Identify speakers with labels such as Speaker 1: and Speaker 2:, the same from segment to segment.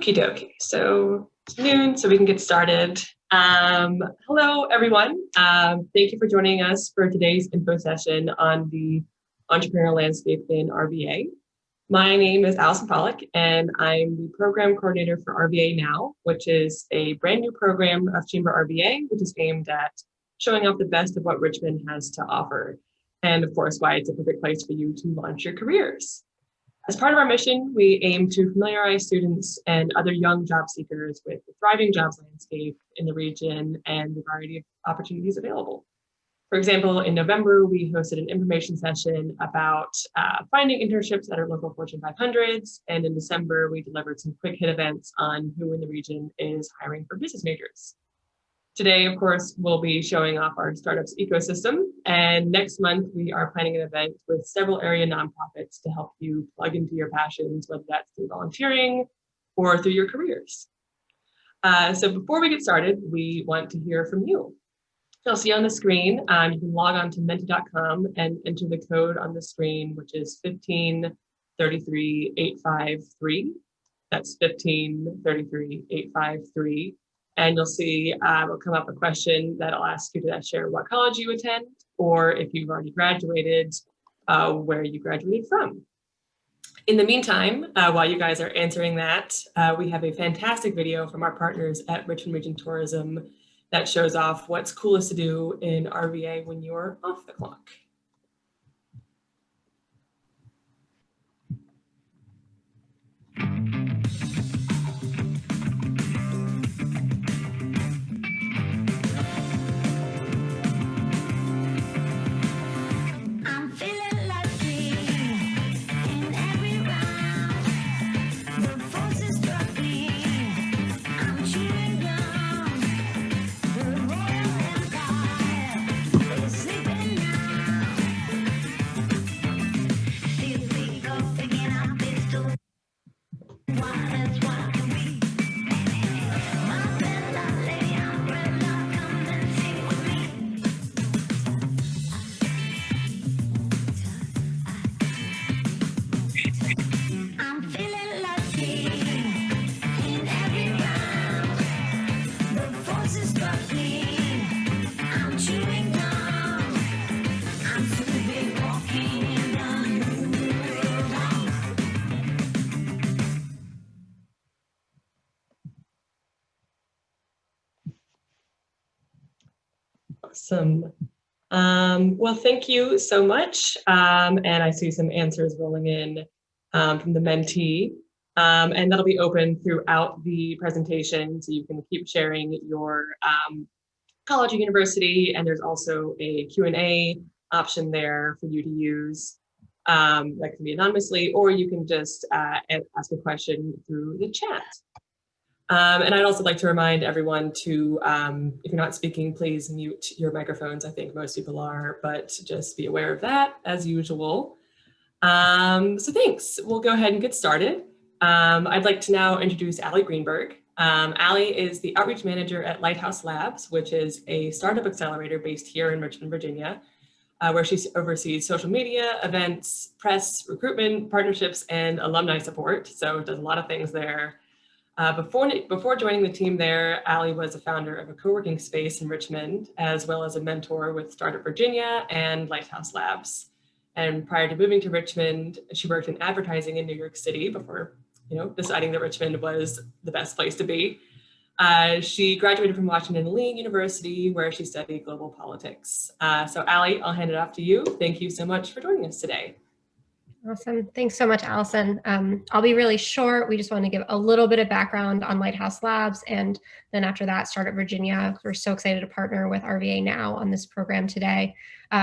Speaker 1: Okie dokie. So it's noon, so we can get started. Hello, everyone. Thank you for joining us for today's info session on the entrepreneurial landscape in RVA. My name is Allison Pollock, and I'm the program coordinator for RVA Now, which is a brand new program of Chamber RVA, which is aimed at showing off the best of what Richmond has to offer. And of course, why it's a perfect place for you to launch your careers. As part of our mission, we aim to familiarize students and other young job seekers with the thriving jobs landscape in the region and the variety of opportunities available. For example, in November, we hosted an information session about finding internships at our local Fortune 500s. And in December, we delivered some quick hit events on who in the region is hiring for business majors. Today, of course, we'll be showing off our startups ecosystem. And next month, we are planning an event with several area nonprofits to help you plug into your passions, whether that's through volunteering or through your careers. So before we get started, we want to hear from you. You'll see on the screen, you can log on to menti.com and enter the code on the screen, which is 1533853. That's 1533853. And you'll see will come up a question that'll ask you to share what college you attend, or if you've already graduated, where you graduated from. In the meantime, while you guys are answering that, we have a fantastic video from our partners at Richmond Region Tourism that shows off what's coolest to do in RVA when you're off the clock. Awesome. Well, thank you so much. And I see some answers rolling in from the mentee. And that'll be open throughout the presentation, so you can keep sharing your college or university. And there's also a Q&A option there for you to use that can be anonymously, or you can just ask a question through the chat. And I'd also like to remind everyone to, if you're not speaking, please mute your microphones. I think most people are, but just be aware of that as usual. So thanks. We'll go ahead and get started. I'd like to now introduce Allie Greenberg. Allie is the Outreach Manager at Lighthouse Labs, which is a startup accelerator based here in Richmond, Virginia, where she oversees social media, events, press, recruitment, partnerships, and alumni support. So does a lot of things there. Before joining the team there, Allie was a founder of a co-working space in Richmond, as well as a mentor with Startup Virginia and Lighthouse Labs. And prior to moving to Richmond, she worked in advertising in New York City before, deciding that Richmond was the best place to be. She graduated from Washington Lee University, where she studied global politics. So Allie, I'll hand it off to you. Thank you so much for joining us today.
Speaker 2: Awesome. Thanks so much, Allison. I'll be really short. We just want to give a little bit of background on Lighthouse Labs, and then after that, Startup Virginia. We're so excited to partner with RVA Now on this program today.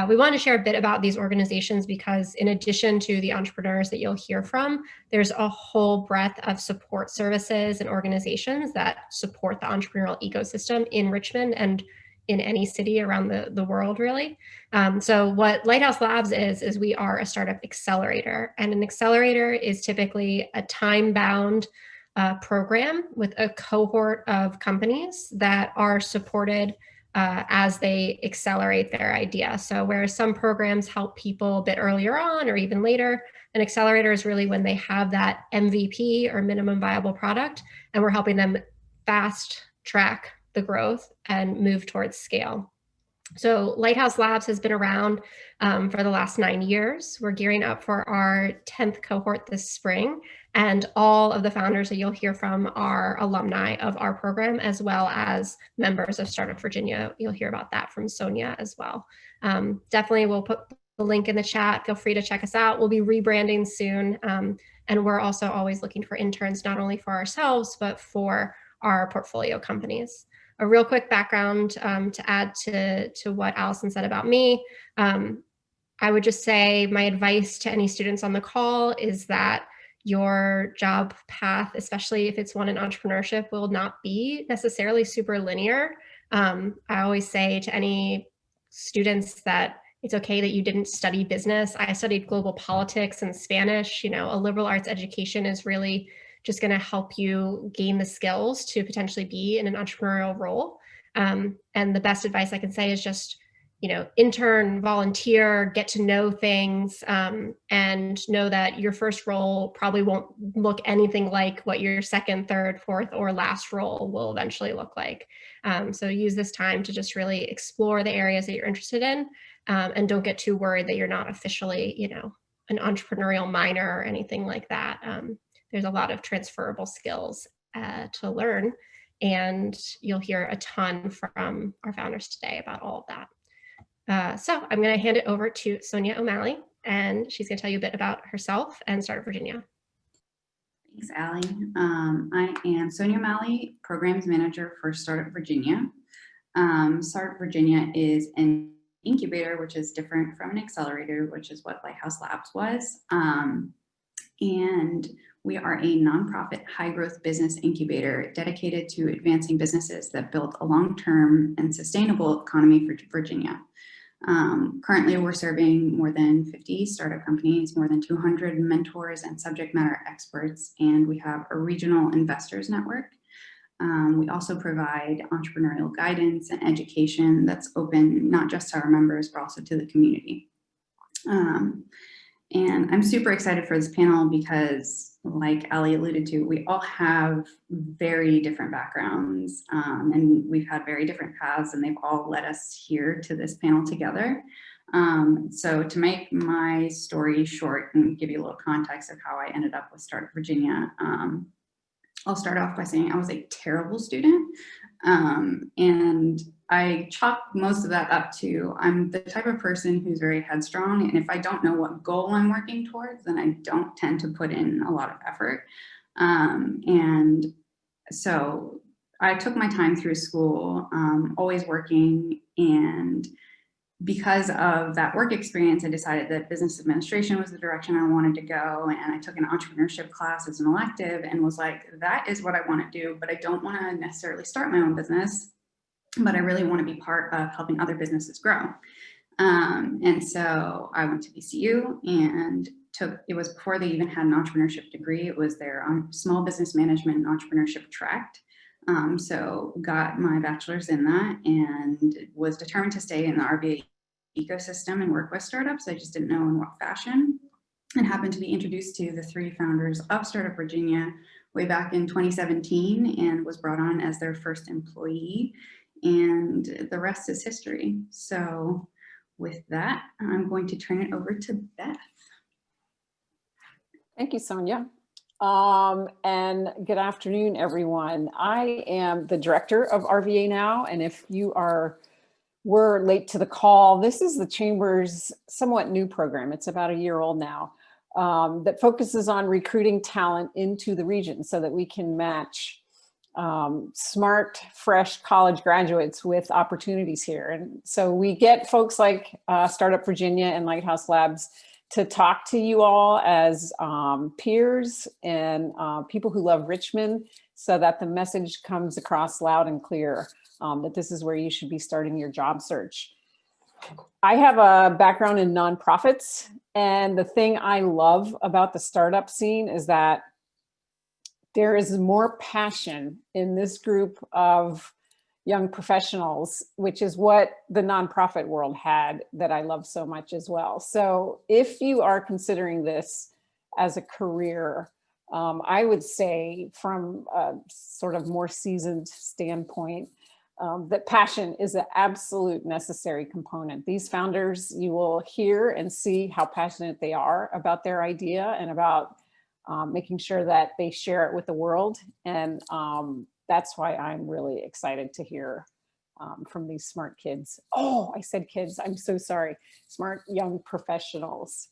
Speaker 2: We want to share a bit about these organizations because in addition to the entrepreneurs that you'll hear from, there's a whole breadth of support services and organizations that support the entrepreneurial ecosystem in Richmond and in any city around the world, really. So what Lighthouse Labs is we are a startup accelerator, and an accelerator is typically a time-bound program with a cohort of companies that are supported as they accelerate their idea. So whereas some programs help people a bit earlier on or even later, an accelerator is really when they have that MVP or minimum viable product, and we're helping them fast track the growth and move towards scale. So Lighthouse Labs has been around for the last 9 years. We're gearing up for our 10th cohort this spring, and all of the founders that you'll hear from are alumni of our program, as well as members of Startup Virginia. You'll hear about that from Sonia as well. Definitely we'll put the link in the chat. Feel free to check us out. We'll be rebranding soon. And we're also always looking for interns, not only for ourselves, but for our portfolio companies. A real quick background to add to what Allison said about me. I would just say my advice to any students on the call is that your job path, especially if it's one in entrepreneurship, will not be necessarily super linear. I always say to any students that it's okay that you didn't study business. I studied global politics and Spanish. A liberal arts education is really just going to help you gain the skills to potentially be in an entrepreneurial role. And the best advice I can say is just, intern, volunteer, get to know things, and know that your first role probably won't look anything like what your second, third, fourth, or last role will eventually look like. So use this time to just really explore the areas that you're interested in, and don't get too worried that you're not officially, an entrepreneurial minor or anything like that. There's a lot of transferable skills to learn, and you'll hear a ton from our founders today about all of that. So I'm going to hand it over to Sonia O'Malley, and she's going to tell you a bit about herself and Startup Virginia.
Speaker 3: Thanks, Allie. I am Sonia O'Malley, Programs Manager for Startup Virginia. Startup Virginia is an incubator, which is different from an accelerator, which is what Lighthouse Labs was. And we are a nonprofit high-growth business incubator dedicated to advancing businesses that build a long-term and sustainable economy for Virginia. Currently, we're serving more than 50 startup companies, more than 200 mentors and subject matter experts, and we have a regional investors network. We also provide entrepreneurial guidance and education that's open not just to our members, but also to the community. And I'm super excited for this panel because, like Ali alluded to, we all have very different backgrounds, and we've had very different paths, and they've all led us here to this panel together. So to make my story short and give you a little context of how I ended up with Startup Virginia, I'll start off by saying I was a terrible student, and I chalk most of that up to I'm the type of person who's very headstrong, and if I don't know what goal I'm working towards, then I don't tend to put in a lot of effort. And so I took my time through school, always working, and because of that work experience, I decided that business administration was the direction I wanted to go. And I took an entrepreneurship class as an elective and was like, that is what I want to do, but I don't want to necessarily start my own business, but I really want to be part of helping other businesses grow. And so I went to VCU and it was before they even had an entrepreneurship degree. It was their small business management and entrepreneurship track. So got my bachelor's in that and was determined to stay in the RVA ecosystem and work with startups. I just didn't know in what fashion, and happened to be introduced to the 3 founders of Startup Virginia way back in 2017 and was brought on as their first employee, and the rest is history. So with that, I'm going to turn it over to Beth.
Speaker 4: Thank you, Sonia. And good afternoon, everyone. I am the director of RVA now, and if you were late to the call, this is the Chamber's somewhat new program. It's about a year old now, that focuses on recruiting talent into the region so that we can match smart, fresh college graduates with opportunities here. And so we get folks like Startup Virginia and Lighthouse Labs to talk to you all as peers and people who love Richmond, so that the message comes across loud and clear that this is where you should be starting your job search. I have a background in nonprofits, and the thing I love about the startup scene is that there is more passion in this group of young professionals, which is what the nonprofit world had that I love so much as well. So if you are considering this as a career, I would say from a sort of more seasoned standpoint, that passion is an absolute necessary component. These founders, you will hear and see how passionate they are about their idea and about making sure that they share it with the world. And that's why I'm really excited to hear from these smart kids. Oh, I said kids, I'm so sorry. Smart young professionals.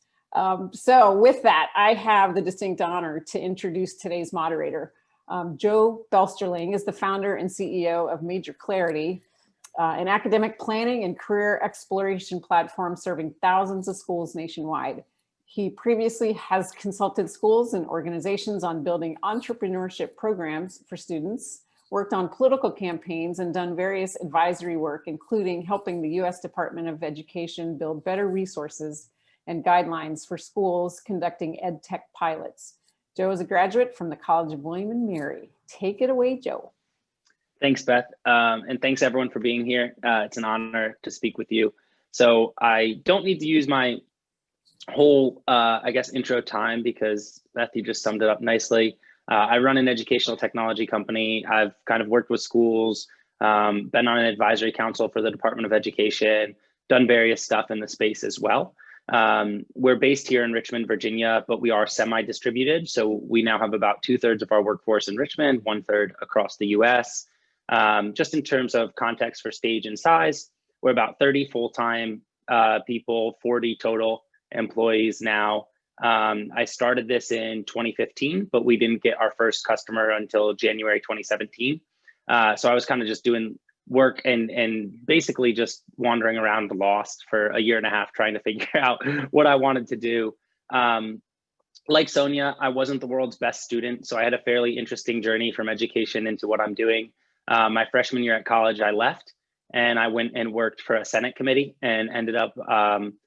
Speaker 4: So with that, I have the distinct honor to introduce today's moderator. Joe Belsterling is the founder and CEO of MajorClarity, an academic planning and career exploration platform serving thousands of schools nationwide. He previously has consulted schools and organizations on building entrepreneurship programs for students, worked on political campaigns, and done various advisory work, including helping the U.S. Department of Education build better resources and guidelines for schools conducting ed tech pilots. Joe is a graduate from the College of William and Mary. Take it away, Joe.
Speaker 5: Thanks, Beth. And thanks everyone for being here. It's an honor to speak with you. So I don't need to use my whole, I guess, intro time because Beth, you just summed it up nicely. I run an educational technology company. I've kind of worked with schools, been on an advisory council for the Department of Education, done various stuff in the space as well. We're based here in Richmond, Virginia, but we are semi-distributed. So we now have about 2/3 of our workforce in Richmond, 1/3 across the US. Just in terms of context for stage and size, we're about 30 full-time people, 40 total employees now. I started this in 2015, but we didn't get our first customer until January 2017. So I was kind of just doing work and basically just wandering around lost for a year and a half trying to figure out what I wanted to do. Like Sonia, I wasn't the world's best student, so I had a fairly interesting journey from education into what I'm doing. My freshman year at college, I left and I went and worked for a Senate committee and ended up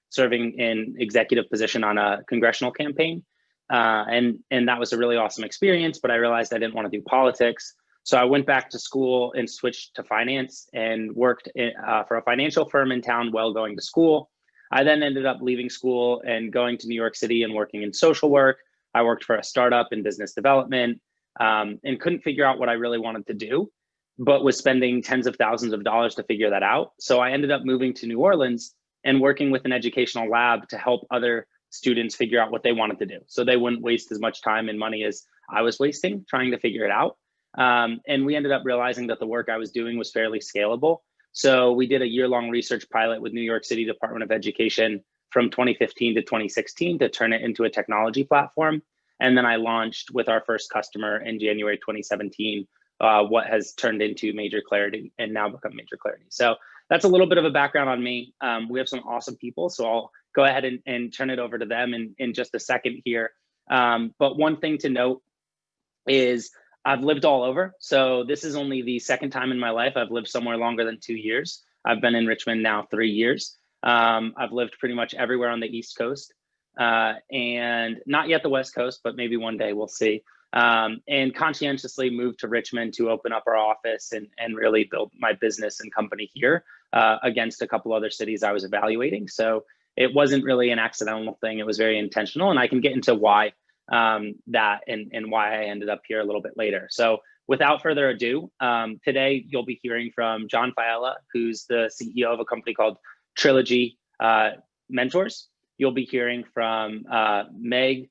Speaker 5: serving in executive position on a congressional campaign. And that was a really awesome experience, but I realized I didn't want to do politics. So I went back to school and switched to finance and worked for a financial firm in town while going to school. I then ended up leaving school and going to New York City and working in social work. I worked for a startup in business development and couldn't figure out what I really wanted to do, but was spending tens of thousands of dollars to figure that out. So I ended up moving to New Orleans and working with an educational lab to help other students figure out what they wanted to do. So they wouldn't waste as much time and money as I was wasting trying to figure it out. And we ended up realizing that the work I was doing was fairly scalable. So we did a year-long research pilot with New York City Department of Education from 2015 to 2016 to turn it into a technology platform. And then I launched with our first customer in January 2017, what has turned into MajorClarity and now become MajorClarity. So that's a little bit of a background on me. We have some awesome people, so I'll go ahead and turn it over to them in just a second here. But one thing to note is I've lived all over. So this is only the second time in my life I've lived somewhere longer than 2 years. I've been in Richmond now 3 years. I've lived pretty much everywhere on the East Coast and not yet the West Coast, but maybe one day we'll see. And conscientiously moved to Richmond to open up our office and really build my business and company here against a couple other cities I was evaluating. So it wasn't really an accidental thing. It was very intentional. And I can get into why that and why I ended up here a little bit later. So without further ado, today you'll be hearing from John Fiala, who's the CEO of a company called Trilogy Mentors. You'll be hearing from Meg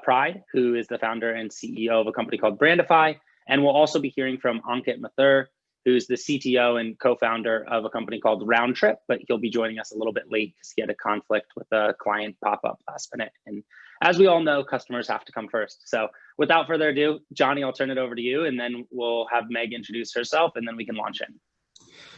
Speaker 5: Pride, who is the founder and CEO of a company called Brandefy. And we'll also be hearing from Ankit Mathur, who's the CTO and co-founder of a company called Roundtrip, but he'll be joining us a little bit late because he had a conflict with a client pop up last minute. And as we all know, customers have to come first. So without further ado, Johnny, I'll turn it over to you and then we'll have Meg introduce herself and then we can launch in.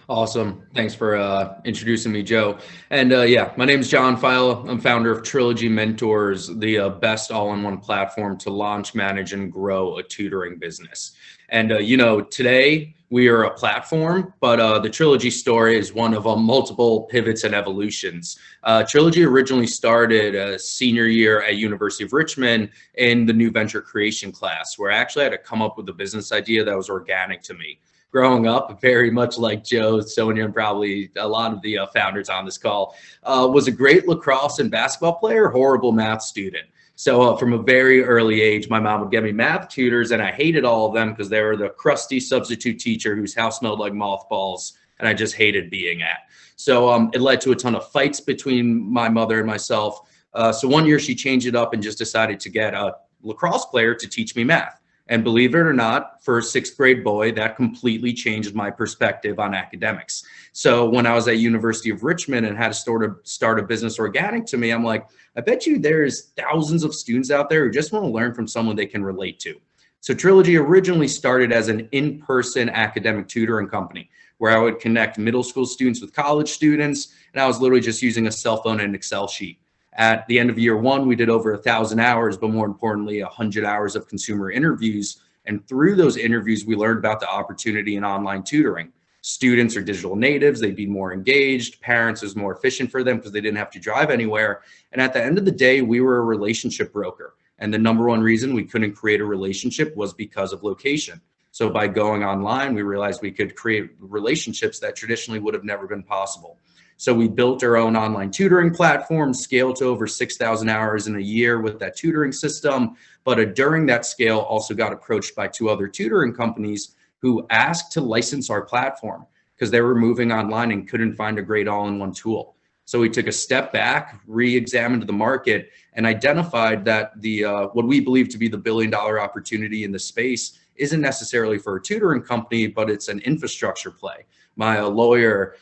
Speaker 6: Awesome. Thanks for introducing me, Joe. And yeah, my name is John Fiala. I'm founder of Trilogy Mentors, the best all-in-one platform to launch, manage, and grow a tutoring business. And, you know, today we are a platform, but the Trilogy story is one of multiple pivots and evolutions. Trilogy originally started senior year at University of Richmond in the new venture creation class, where I actually had to come up with a business idea that was organic to me. growing up, very much like Joe, Sonia, and probably a lot of the founders on this call, was a great lacrosse and basketball player, horrible math student. So from a very early age, my mom would get me math tutors, and I hated all of them because they were the crusty substitute teacher whose house smelled like mothballs, and I just hated being at. So it led to a ton of fights between my mother and myself. So one year she changed it up and just decided to get a lacrosse player to teach me math. And believe it or not, for a 6th grade boy, that completely changed my perspective on academics. So when I was at University of Richmond and had to start a business organic to me, I'm like, I bet you there's thousands of students out there who just want to learn from someone they can relate to. So Trilogy originally started as an in-person academic tutoring company where I would connect middle school students with college students, and I was literally just using a cell phone and an Excel sheet. At the end of year 1, we did over 1,000 hours, but more importantly, 100 hours of consumer interviews. And through those interviews, we learned about the opportunity in online tutoring. Students are digital natives, they'd be more engaged. Parents, is more efficient for them because they didn't have to drive anywhere. And at the end of the day, we were a relationship broker. And the number one reason we couldn't create a relationship was because of location. So by going online, we realized we could create relationships that traditionally would have never been possible. So we built our own online tutoring platform, scaled to over 6,000 hours in a year with that tutoring system. But during that scale, also got approached by 2 other tutoring companies who asked to license our platform because they were moving online and couldn't find a great all-in-one tool. So we took a step back, re-examined the market, and identified that the what we believe to be the billion-dollar opportunity in the space isn't necessarily for a tutoring company, but it's an infrastructure play. My lawyer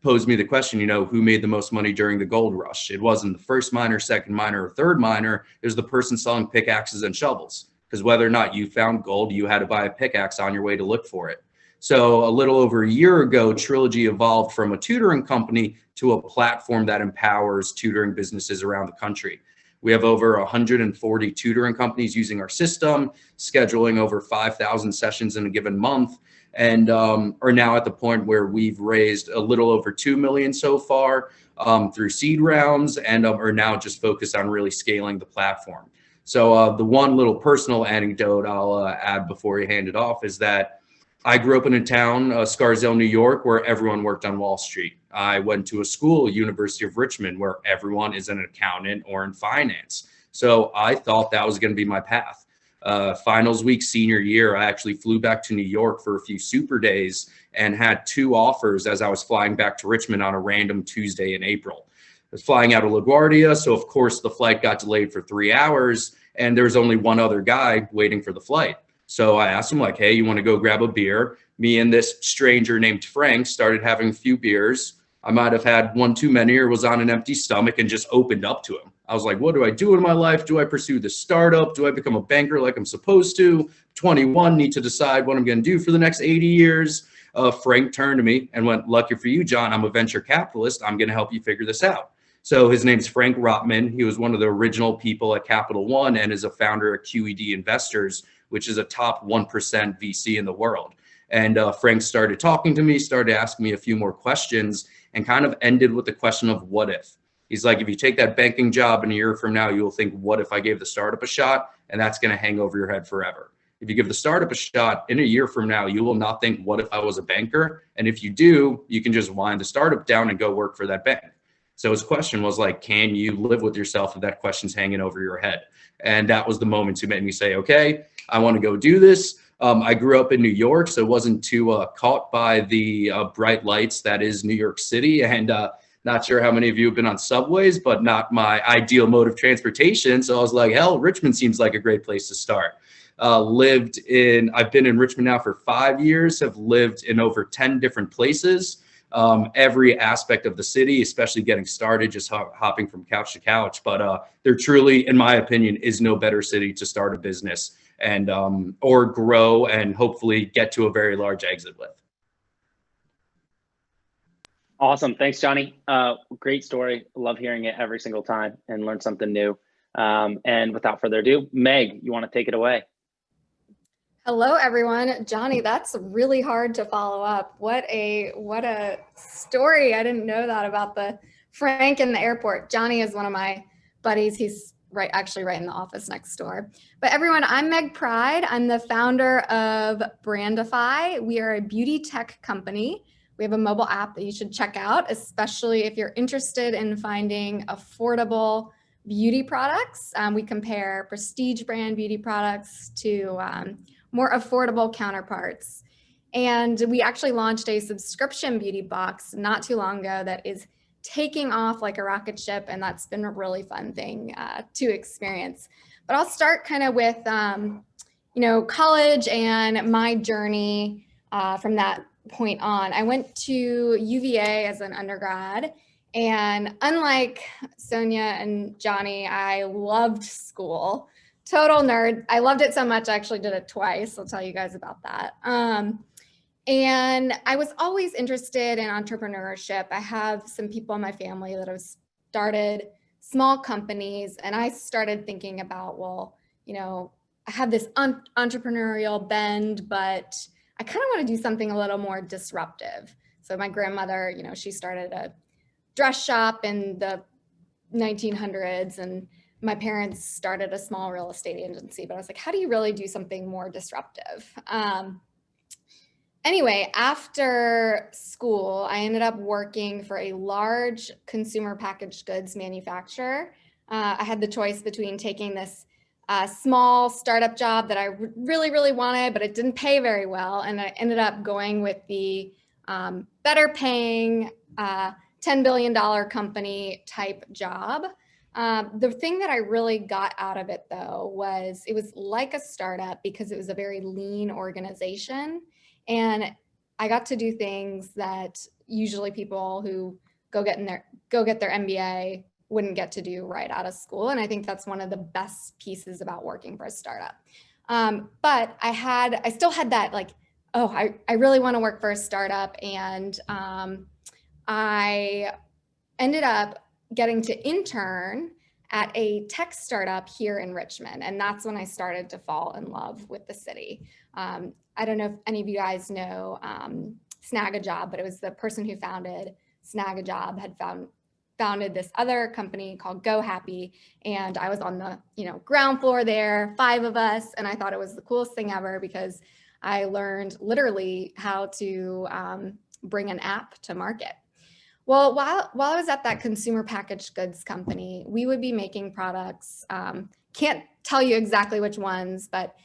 Speaker 6: posed me the question, who made the most money during the gold rush? It wasn't the first miner, second miner, or third miner. It was the person selling pickaxes and shovels. Because whether or not you found gold, you had to buy a pickaxe on your way to look for it. So a little over a year ago, Trilogy evolved from a tutoring company to a platform that empowers tutoring businesses around the country. We have over 140 tutoring companies using our system, scheduling over 5,000 sessions in a given month, and are now at the point where we've raised a little over 2 million so far through seed rounds, and are now just focused on really scaling the platform. So the one little personal anecdote I'll add before you hand it off is that I grew up in a town, Scarsdale, New York, where everyone worked on Wall Street. I went to a school, University of Richmond, where everyone is an accountant or in finance. So I thought that was going to be my path. Finals week, senior year, I actually flew back to New York for a few super days and had 2 offers as I was flying back to Richmond on a random Tuesday in April. I was flying out of LaGuardia, so of course the flight got delayed for 3 hours, and there was only one other guy waiting for the flight. So I asked him, like, hey, you want to go grab a beer? Me and this stranger named Frank started having a few beers. I might have had 1 too many or was on an empty stomach and just opened up to him. I was like, what do I do in my life? Do I pursue this startup? Do I become a banker like I'm supposed to? 21, need to decide what I'm going to do for the next 80 years. Frank turned to me and went, lucky for you, John, I'm a venture capitalist. I'm going to help you figure this out. So his name's Frank Rotman. He was one of the original people at Capital One and is a founder of QED Investors, which is a top 1% VC in the world. And Frank started talking to me, started asking me a few more questions, and kind of ended with the question of what if. He's like, if you take that banking job in a year from now, you will think, what if I gave the startup a shot? And that's going to hang over your head forever. If you give the startup a shot in a year from now, you will not think, what if I was a banker? And if you do, you can just wind the startup down and go work for that bank. So his question was like, can you live with yourself if that question's hanging over your head? And that was the moment to make me say, okay, I want to go do this. I grew up in New York, so wasn't too caught by the bright lights that is New York City. And not sure how many of you have been on subways, but not my ideal mode of transportation. So I was like, hell, Richmond seems like a great place to start. I've been in Richmond now for 5 years, have lived in over 10 different places. Every aspect of the city, especially getting started, just hopping from couch to couch. But there truly, in my opinion, is no better city to start a business and or grow and hopefully get to a very large exit with.
Speaker 5: Awesome. Thanks, Johnny. Great story. Love hearing it every single time and learn something new. And without further ado, Meg, you want to take it away?
Speaker 7: Hello, everyone. Johnny, that's really hard to follow up. What a story. I didn't know that about the Frank in the airport. Johnny is one of my buddies. He's actually right in the office next door. But everyone, I'm Meg Pride. I'm the founder of Brandefy. We are a beauty tech company. We have a mobile app that you should check out, especially if you're interested in finding affordable beauty products. We compare prestige brand beauty products to more affordable counterparts. And we actually launched a subscription beauty box not too long ago that is taking off like a rocket ship, and that's been a really fun thing to experience. But I'll start kind of with, college and my journey from that point on. I went to UVA as an undergrad, and unlike Sonia and Johnny, I loved school. Total nerd. I loved it so much, I actually did it twice. I'll tell you guys about that. And I was always interested in entrepreneurship. I have some people in my family that have started small companies, and I started thinking about, well, I have this entrepreneurial bend, but I kind of want to do something a little more disruptive. So my grandmother, she started a dress shop in the 1900s, and my parents started a small real estate agency, but I was like, how do you really do something more disruptive? Anyway, after school, I ended up working for a large consumer packaged goods manufacturer. I had the choice between taking this small startup job that I really, really wanted, but it didn't pay very well. And I ended up going with the better paying $10 billion company type job. The thing that I really got out of it, though, was it was like a startup because it was a very lean organization. And I got to do things that usually people who go get their MBA wouldn't get to do right out of school. And I think that's one of the best pieces about working for a startup. But I still had that like, I really want to work for a startup. And I ended up getting to intern at a tech startup here in Richmond. And that's when I started to fall in love with the city. I don't know if any of you guys know Snag a Job, but it was the person who founded Snag a Job had founded this other company called Go Happy. And I was on the ground floor there, 5 of us. And I thought it was the coolest thing ever because I learned literally how to bring an app to market. Well, while I was at that consumer packaged goods company, we would be making products. Can't tell you exactly which ones, but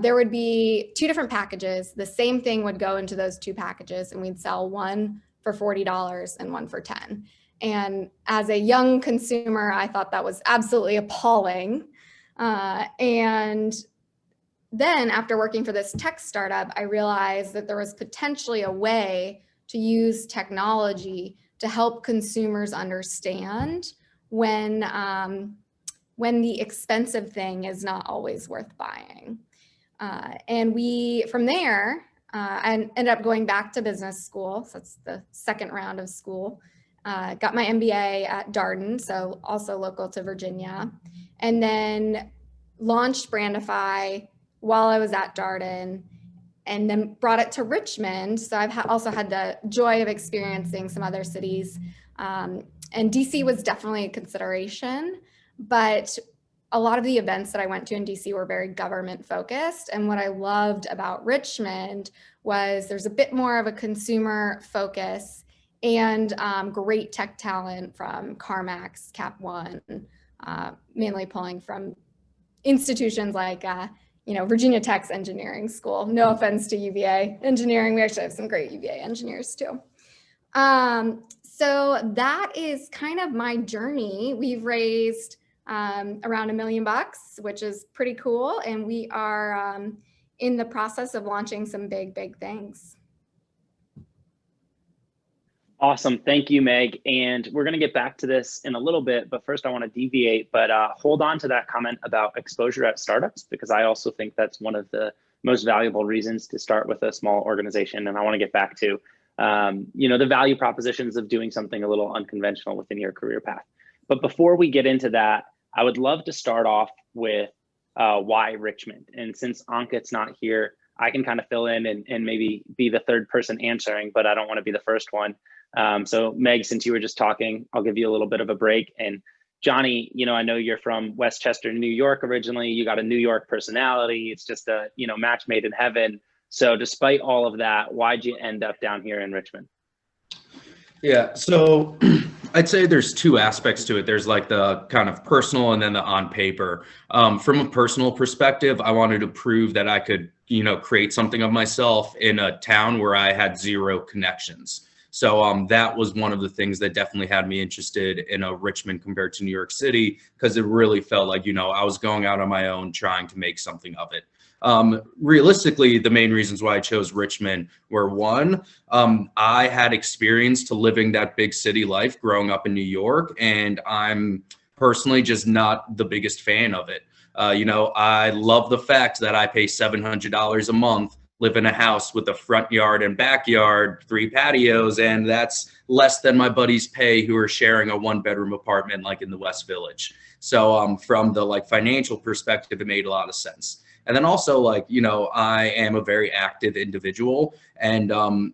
Speaker 7: there would be 2 different packages. The same thing would go into those 2 packages, and we'd sell one for $40 and one for $10. And as a young consumer, I thought that was absolutely appalling. And then after working for this tech startup, I realized that there was potentially a way to use technology to help consumers understand when the expensive thing is not always worth buying. And from there, I ended up going back to business school. So that's the second round of school. Got my MBA at Darden, so also local to Virginia, and then launched Brandefy while I was at Darden, and then brought it to Richmond. So I've also had the joy of experiencing some other cities. And DC was definitely a consideration, but a lot of the events that I went to in DC were very government focused. And what I loved about Richmond was there's a bit more of a consumer focus and great tech talent from CarMax, Cap One, mainly pulling from institutions like Virginia Tech's engineering school. No offense to UVA engineering. We actually have some great UVA engineers too. So that is kind of my journey. We've raised around $1 million, which is pretty cool. And we are in the process of launching some big things.
Speaker 5: Awesome. Thank you, Meg. And we're going to get back to this in a little bit, but first I want to deviate, but hold on to that comment about exposure at startups, because I also think that's one of the most valuable reasons to start with a small organization. And I want to get back to, the value propositions of doing something a little unconventional within your career path. But before we get into that, I would love to start off with why Richmond. And since Ankit's not here, I can kind of fill in and maybe be the third person answering, but I don't want to be the first one. So Meg, since you were just talking, I'll give you a little bit of a break and Johnny, I know you're from Westchester, New York originally. You got a New York personality. It's just a, match made in heaven. So despite all of that, why'd you end up down here in Richmond?
Speaker 6: Yeah, so I'd say there's two aspects to it. There's like the kind of personal and then the on paper. From a personal perspective, I wanted to prove that I could, create something of myself in a town where I had zero connections. So that was one of the things that definitely had me interested in Richmond compared to New York City, because it really felt like, I was going out on my own trying to make something of it. Realistically, the main reasons why I chose Richmond were, one, I had experience to living that big city life growing up in New York, and I'm personally just not the biggest fan of it. I love the fact that I pay $700 a month, live in a house with a front yard and backyard, 3 patios, and that's less than my buddies pay who are sharing a 1-bedroom apartment like in the West Village. So from the financial perspective, it made a lot of sense. And then also I am a very active individual and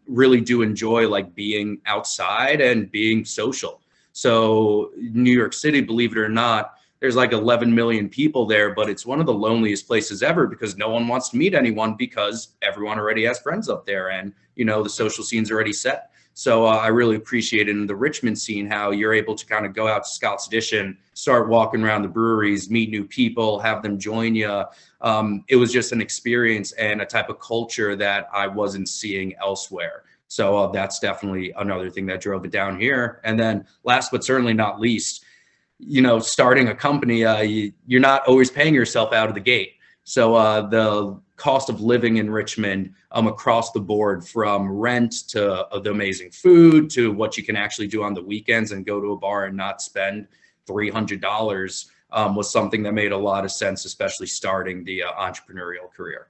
Speaker 6: really do enjoy being outside and being social. So New York City, believe it or not, there's 11 million people there, but it's one of the loneliest places ever because no one wants to meet anyone because everyone already has friends up there and, the social scene's already set. So I really appreciate in the Richmond scene how you're able to kind of go out to Scout's Addition, start walking around the breweries, meet new people, have them join you. It was just an experience and a type of culture that I wasn't seeing elsewhere. So that's definitely another thing that drove it down here. And then last but certainly not least, starting a company, you're not always paying yourself out of the gate. So the cost of living in Richmond across the board, from rent to the amazing food to what you can actually do on the weekends and go to a bar and not spend $300 was something that made a lot of sense, especially starting the entrepreneurial career.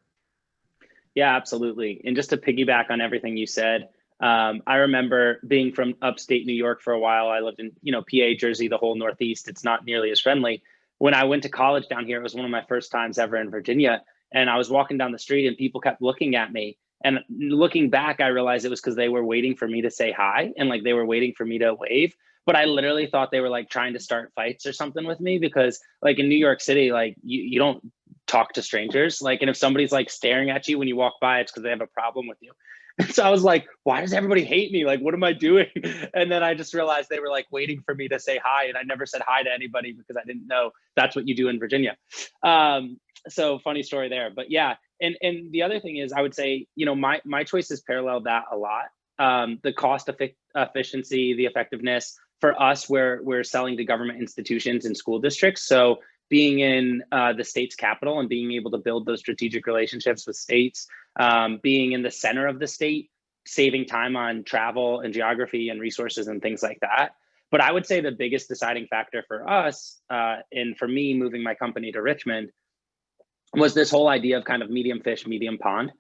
Speaker 5: Yeah, absolutely. And just to piggyback on everything you said, I remember being from upstate New York for a while. I lived in, PA, Jersey, the whole Northeast. It's not nearly as friendly. When I went to college down here, it was one of my first times ever in Virginia. And I was walking down the street and people kept looking at me. And looking back, I realized it was because they were waiting for me to say hi and they were waiting for me to wave. But I literally thought they were trying to start fights or something with me because in New York City, you don't talk to strangers. And if somebody's staring at you when you walk by, it's because they have a problem with you. So I was like, why does everybody hate me? What am I doing? And then I just realized they were waiting for me to say hi. And I never said hi to anybody because I didn't know that's what you do in Virginia. So funny story there. But yeah. And the other thing is, I would say, my choices parallel that a lot. The cost efficiency, the effectiveness. For us, we're selling to government institutions and school districts. So being in the state's capital and being able to build those strategic relationships with states, being in the center of the state, saving time on travel and geography and resources and things like that. But I would say the biggest deciding factor for us and for me moving my company to Richmond was this whole idea of kind of medium fish, medium pond.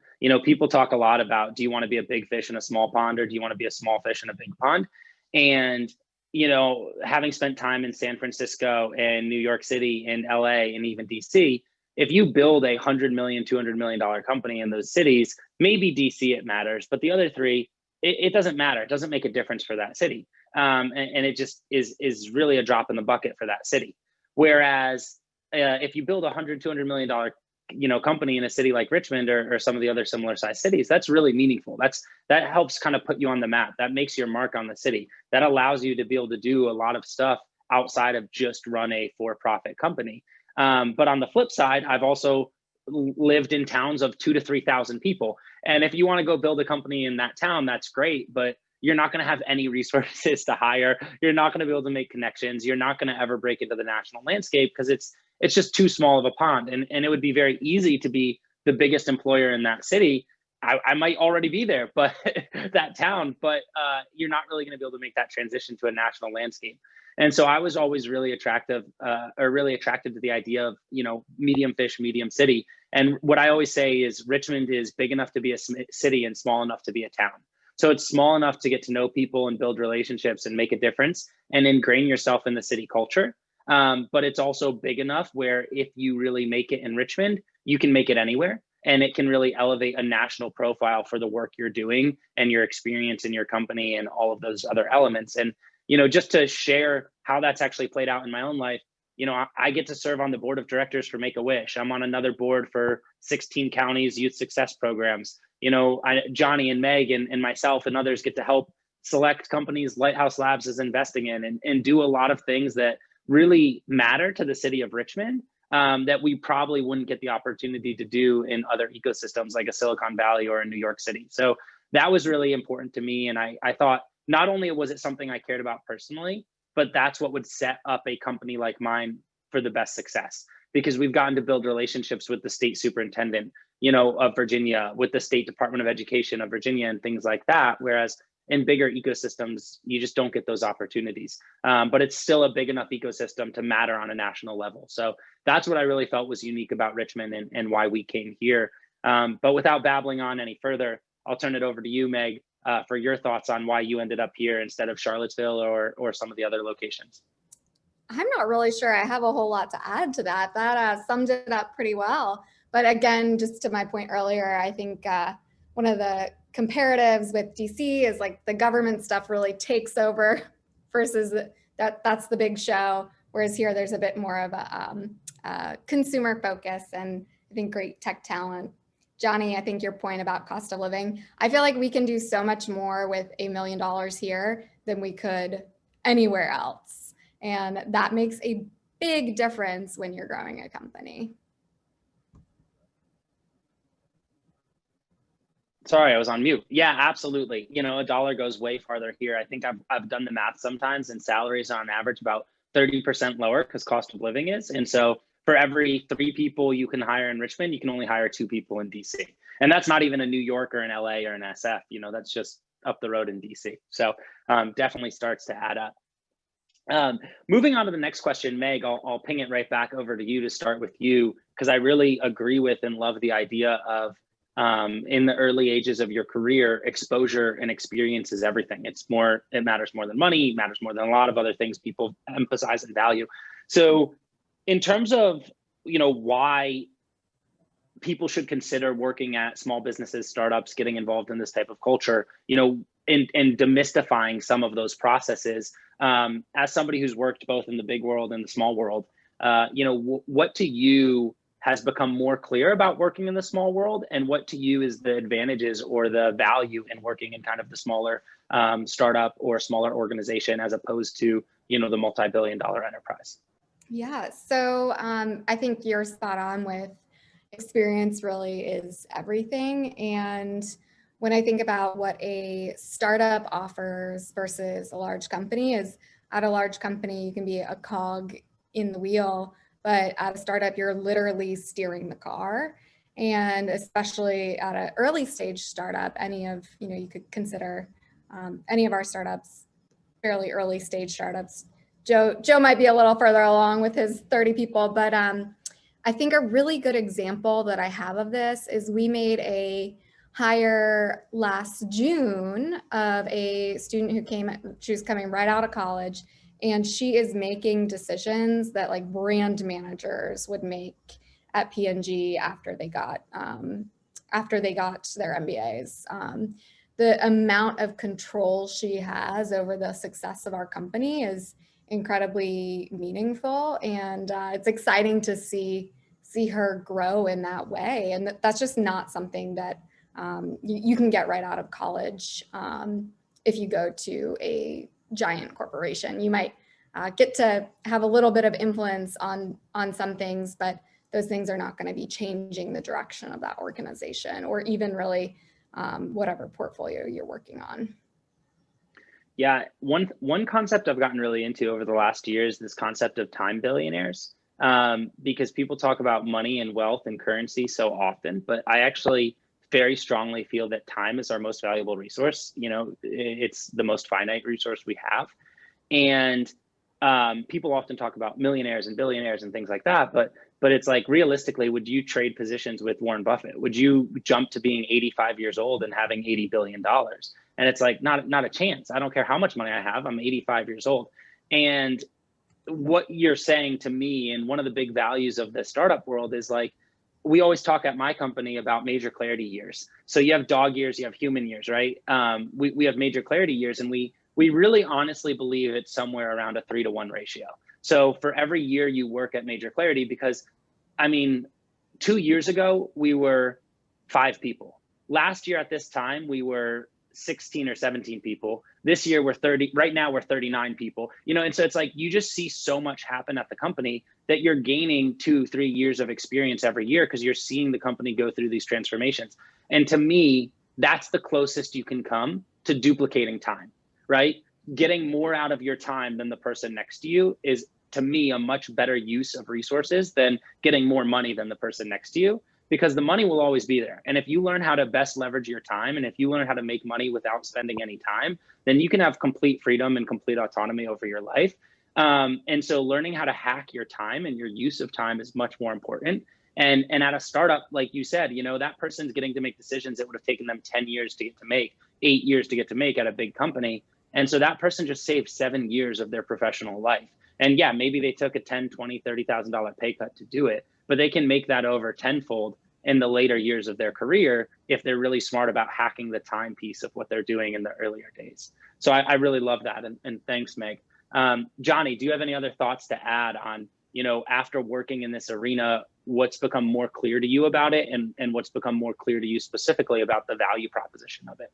Speaker 5: People talk a lot about, do you want to be a big fish in a small pond or do you want to be a small fish in a big pond? And having spent time in San Francisco and New York City and LA and even DC, if you build a $100 million, $200 million company in those cities, maybe DC it matters, but the other three, it doesn't matter. It doesn't make a difference for that city. And it just is really a drop in the bucket for that city. Whereas if you build a $100, $200 million company in a city like Richmond or some of the other similar sized cities, that's really meaningful. That helps kind of put you on the map. That makes your mark on the city. That allows you to be able to do a lot of stuff outside of just run a for-profit company. But on the flip side, I've also lived in towns of 2,000 to 3,000 people. And if you want to go build a company in that town, that's great, but you're not going to have any resources to hire. You're not going to be able to make connections. You're not going to ever break into the national landscape because it's just too small of a pond. And it would be very easy to be the biggest employer in that city. I might already be there, but that town, but you're not really going to be able to make that transition to a national landscape. And so I was always really attracted to the idea of, medium fish, medium city. And what I always say is Richmond is big enough to be a city and small enough to be a town. So it's small enough to get to know people and build relationships and make a difference and ingrain yourself in the city culture. But it's also big enough where if you really make it in Richmond, you can make it anywhere. And it can really elevate a national profile for the work you're doing and your experience in your company and all of those other elements. And, just to share how that's actually played out in my own life, you know, I get to serve on the board of directors for Make-A-Wish. I'm on another board for 16 counties youth success programs. You know, Johnny and Meg and myself and others get to help select companies Lighthouse Labs is investing in, and do a lot of things that really matter to the city of Richmond, that we probably wouldn't get the opportunity to do in other ecosystems like a Silicon Valley or in New York City. So that was really important to me. And I thought not only was it something I cared about personally, but that's what would set up a company like mine for the best success, because we've gotten to build relationships with the state superintendent, you know, of Virginia, with the State Department of Education of Virginia and things like that. Whereas in bigger ecosystems, you just don't get those opportunities. But it's still a big enough ecosystem to matter on a national level. So that's what I really felt was unique about Richmond and why we came here. But without babbling on any further, I'll turn it over to you, Meg, for your thoughts on why you ended up here instead of Charlottesville or some of the other locations.
Speaker 7: I'm not really sure I have a whole lot to add to that. That summed it up pretty well. But again, just to my point earlier, I think one of the comparatives with DC is like the government stuff really takes over versus that's the big show. Whereas here, there's a bit more of a consumer focus and I think great tech talent. Johnny, I think your point about cost of living, I feel like we can do so much more with $1 million here than we could anywhere else. And that makes a big difference when you're growing a company.
Speaker 5: Sorry, I was on mute. Yeah, absolutely. You know, a dollar goes way farther here. I think I've done the math sometimes, and salaries on average about 30% lower because cost of living is. And so for every 3 people you can hire in Richmond, you can only hire 2 people in DC. And that's not even a New York or an LA or an SF, you know, that's just up the road in DC. So definitely starts to add up. Moving on to the next question, Meg, I'll ping it right back over to you to start with you, because I really agree with and love the idea of in the early ages of your career, exposure and experience is everything. It matters more than money, it matters more than a lot of other things people emphasize and value. So in terms of, you know, why people should consider working at small businesses, startups, getting involved in this type of culture, you know, and demystifying some of those processes, as somebody who's worked both in the big world and the small world, you know, what to you has become more clear about working in the small world, and what to you is the advantages or the value in working in kind of the smaller startup or smaller organization as opposed to, you know, the multi-billion-dollar enterprise?
Speaker 7: Yeah, so I think you're spot on with experience really is everything. And when I think about what a startup offers versus a large company is, at a large company, you can be a cog in the wheel, but at a startup, you're literally steering the car. And especially at an early stage startup, you could consider any of our startups, fairly early stage startups. Joe might be a little further along with his 30 people, but I think a really good example that I have of this is we made a hire last June of a student she was coming right out of college, and she is making decisions that like brand managers would make at P&G after they got their MBAs. The amount of control she has over the success of our company is incredibly meaningful, and it's exciting to see her grow in that way. And that's just not something that you can get right out of college. If you go to a giant corporation, you might get to have a little bit of influence on some things, but those things are not going to be changing the direction of that organization or even really whatever portfolio you're working on.
Speaker 5: Yeah, one concept I've gotten really into over the last year is this concept of time billionaires, because people talk about money and wealth and currency so often, but I actually very strongly feel that time is our most valuable resource. You know, it's the most finite resource we have. And people often talk about millionaires and billionaires and things like that, but it's like, realistically, would you trade positions with Warren Buffett? Would you jump to being 85 years old and having $80 billion? And it's like, not a chance. I don't care how much money I have, I'm 85 years old. And what you're saying to me, and one of the big values of the startup world is like, we always talk at my company about MajorClarity years. So you have dog years, you have human years, right? We have MajorClarity years, and we we really honestly believe it's somewhere around a 3-to-1 ratio. So for every year you work at MajorClarity, because I mean, 2 years ago, we were 5 people. Last year at this time, we were 16 or 17 people. This year we're 30, right now we're 39 people, you know, and so it's like, you just see so much happen at the company that you're gaining 2-3 years of experience every year because you're seeing the company go through these transformations. And to me, that's the closest you can come to duplicating time, right? Getting more out of your time than the person next to you is, to me, a much better use of resources than getting more money than the person next to you, because the money will always be there. And if you learn how to best leverage your time, and if you learn how to make money without spending any time, then you can have complete freedom and complete autonomy over your life. And so learning how to hack your time and your use of time is much more important. And at a startup, like you said, you know, that person's getting to make decisions that would have taken them 10 years to get to make, 8 years to get to make at a big company. And so that person just saved 7 years of their professional life. And yeah, maybe they took a $10,000, $20,000, $30,000 pay cut to do it, but they can make that over tenfold in the later years of their career if they're really smart about hacking the time piece of what they're doing in the earlier days. So I really love that. And thanks, Meg. Johnny, do you have any other thoughts to add on, you know, after working in this arena, what's become more clear to you about it, and what's become more clear to you specifically about the value proposition of it?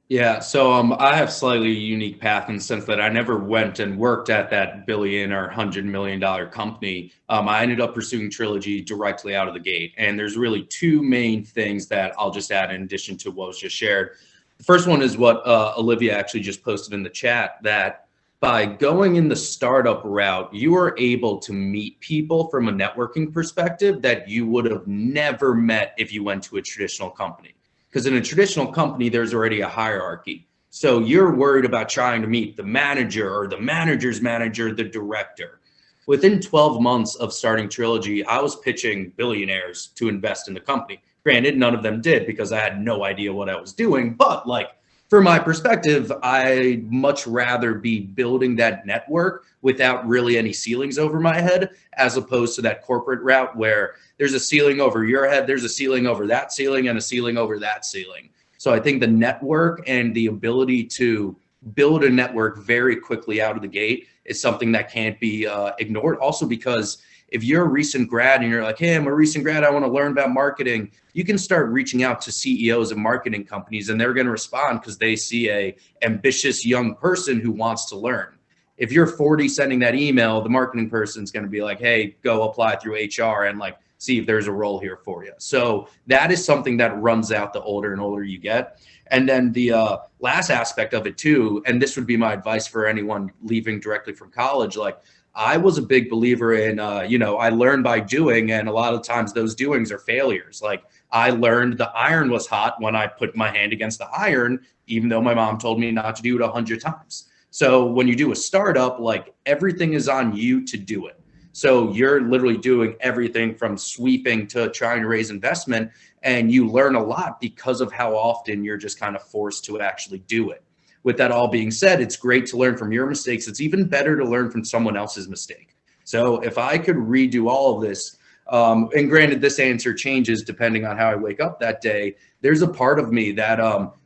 Speaker 6: Yeah, so I have slightly unique path in the sense that I never went and worked at that billion or $100 million company. I ended up pursuing Trilogy directly out of the gate. And there's really 2 main things that I'll just add in addition to what was just shared. The first one is what Olivia actually just posted in the chat, that by going in the startup route, you are able to meet people from a networking perspective that you would have never met if you went to a traditional company. Because in a traditional company, there's already a hierarchy. So you're worried about trying to meet the manager or the manager's manager, the director. Within 12 months of starting Trilogy, I was pitching billionaires to invest in the company. Granted, none of them did because I had no idea what I was doing. But like, from my perspective, I'd much rather be building that network without really any ceilings over my head, as opposed to that corporate route where there's a ceiling over your head, there's a ceiling over that ceiling, and a ceiling over that ceiling. So I think the network and the ability to build a network very quickly out of the gate is something that can't be ignored. Also, because if you're a recent grad and you're like, hey, I'm a recent grad, I want to learn about marketing, you can start reaching out to CEOs of marketing companies, and they're going to respond because they see a ambitious young person who wants to learn. If you're 40 sending that email, the marketing person's going to be like, hey, go apply through HR and like see if there's a role here for you. So that is something that runs out the older and older you get. And then the last aspect of it too, and this would be my advice for anyone leaving directly from college, like I was a big believer in, you know, I learned by doing, and a lot of times those doings are failures. Like I learned the iron was hot when I put my hand against the iron, even though my mom told me not to do it 100 times. So when you do a startup, like everything is on you to do it. So you're literally doing everything from sweeping to trying to raise investment, and you learn a lot because of how often you're just kind of forced to actually do it. With that all being said, it's great to learn from your mistakes. It's even better to learn from someone else's mistake. So if I could redo all of this, and granted, this answer changes depending on how I wake up that day, there's a part of me that,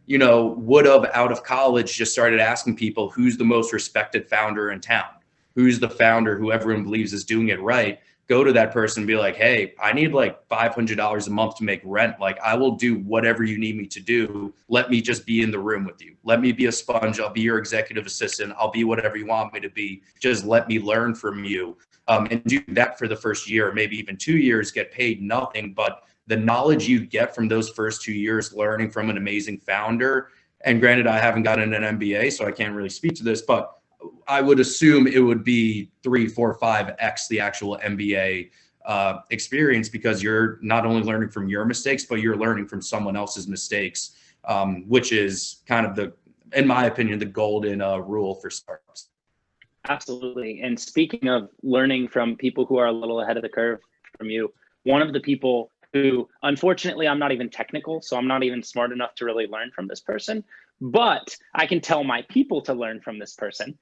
Speaker 6: you know, would have out of college just started asking people, who's the most respected founder in town? Who's the founder who everyone believes is doing it right? Go to that person and be like, hey, I need like $500 a month to make rent. Like I will do whatever you need me to do. Let me just be in the room with you. Let me be a sponge. I'll be your executive assistant. I'll be whatever you want me to be. Just let me learn from you. And do that for the first year, maybe even 2 years, get paid nothing. But the knowledge you get from those first 2 years learning from an amazing founder, and granted, I haven't gotten an MBA, so I can't really speak to this, but I would assume it would be 3, 4, 5x the actual MBA experience, because you're not only learning from your mistakes, but you're learning from someone else's mistakes, which is kind of the, in my opinion, the golden rule for startups.
Speaker 5: Absolutely. And speaking of learning from people who are a little ahead of the curve from you, one of the people who, unfortunately, I'm not even technical, so I'm not even smart enough to really learn from this person, but I can tell my people to learn from this person.